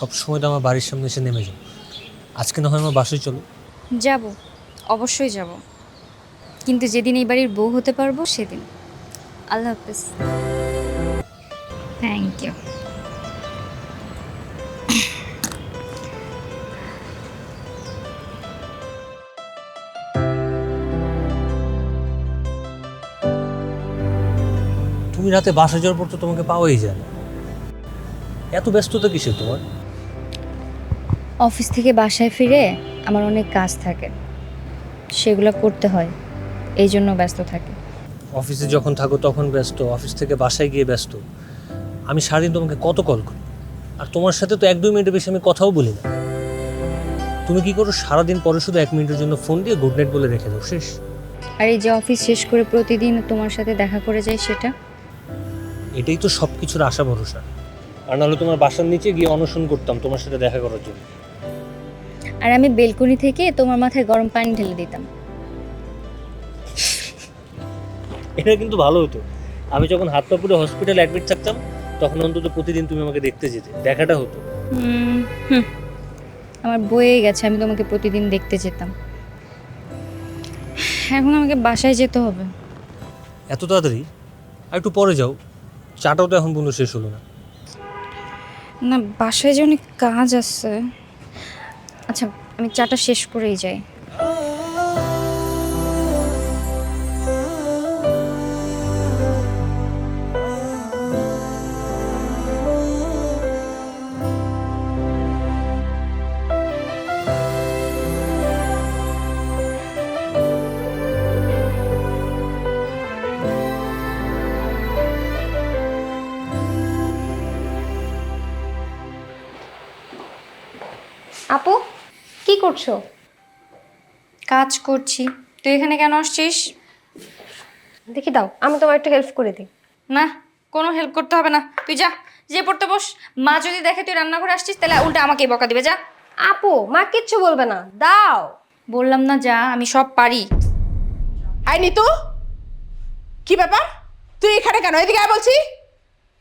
সব সময় তো আমার বাড়ির সামনে এসে নেমে যাও। আজকে না হয় আমার বাসায় চলো। যাব, অবশ্যই যাব, কিন্তু যেদিন এই বাড়ির বউ হতে পারবো সেদিন। আল্লাহ হাফেজ। Thank you. তুমি রাতে বাসা যাওয়ার পর তো তোমাকে পাওয়াই যায় না। এত ব্যস্ততা কিসের তোমার? অফিস থেকে বাসায় ফিরে আমার অনেক কাজ থাকে, সেগুলো করতে হয়, এই জন্য ব্যস্ত থাকি। অফিসে যখন থাকো তখন ব্যস্ত, অফিস থেকে বাসায় গিয়ে ব্যস্ত। আমি সারাদিন তোমাকে কত কল করি, আর তোমার সাথে তো 1-2 মিনিটের বেশি আমি কথাও বলি না। তুমি কি করো, সারাদিন পরে শুধু 1 মিনিটের জন্য ফোন দিয়ে গুড নাইট বলে রেখে দাও, শেষ। আর এই যে অফিস শেষ করে প্রতিদিন তোমার সাথে দেখা করে যাই, সেটা এটাই তো সব কিছুর আশা ভরসা। আর নাহলে তোমার বাসার নিচে গিয়ে অনশন করতাম তোমার সাথে দেখা করার জন্য। আর আমি বেলকনি থেকে তোমার মাথায় গরম পানি ঢেলে দিতাম। এটা কিন্তু ভালো হতো। আমি যখন হাত পা পুরো হসপিটালে অ্যাডমিট থাকতাম তখন অন্তত প্রতিদিন তুমি আমাকে দেখতে যেতে, দেখাটা হতো। হুম, আমার বয়ে গেছে, আমি তোমাকে প্রতিদিন দেখতে যেতাম। এখন আমাকে বাসায় যেতে হবে। এত তাড়াতাড়ি? আর একটু পরে যাও, চাটাও তো এখন পর্যন্ত শেষ হলো না। না, বাসায় যে অনেক কাজ আছে। আচ্ছা, আমি চাটা শেষ করেই যাই। আপু, কি করছো? কাজ করছি। তুই এখানে কেন আসছিস? দেখি দাও, আমি তোমার একটু হেল্প করে দিই। না, কোনো হেল্প করতে হবে না, তুই যা, যে পড়তে বস। মা যদি দেখে তুই রান্নাঘরে আসছিস তাহলে উল্টা আমাকেই বকা দিবে, যা। আপু, মা কিচ্ছু বলবে না, দাও। বললাম না যা, আমি সব পারি। আই নিতু, কি ব্যাপার? তুই এখানে কেন? এদিকে আয় বলছি,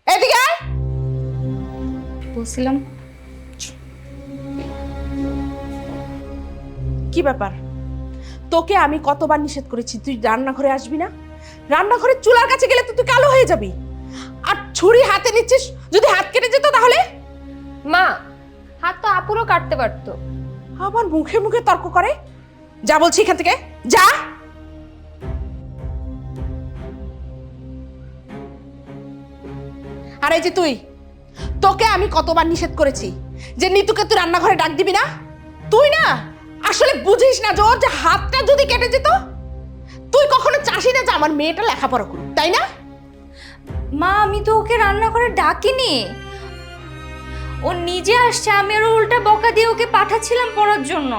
এদিকে আয়। বলছিলাম কি ব্যাপার? তোকে আমি কতবার নিষেধ করেছি তুই রান্নাঘরে আসবি না? রান্নাঘরের চুলার কাছে গেলে তো তুই কালো হয়ে যাবি। আর ছুরি হাতে নিচ্ছিস, যদি হাত কেটে যেত তাহলে? মা, হাত তো আপুরও কাটতে পারতো। আবার মুখে মুখে তর্ক করে। যা বলছি এখান থেকে, যা। আর এই যে তুই, তোকে আমি কতবার নিষেধ করেছি যে নিতুকে তুই রান্নাঘরে ডাক দিবি না। তুই না আসলে বুঝিস না যে ওর যে হাতটা যদি কেটে যেত। তুই কখনো চাষি না যে আমার মেয়েটা লেখাপড়া করুক, তাই না? মা, আমি তো ওকে রান্নাঘরে ডাকিনি, ও নিজে আসছে। আমি আরো উল্টা বকা দিয়ে ওকে পাঠাচ্ছিলাম পড়ার জন্য।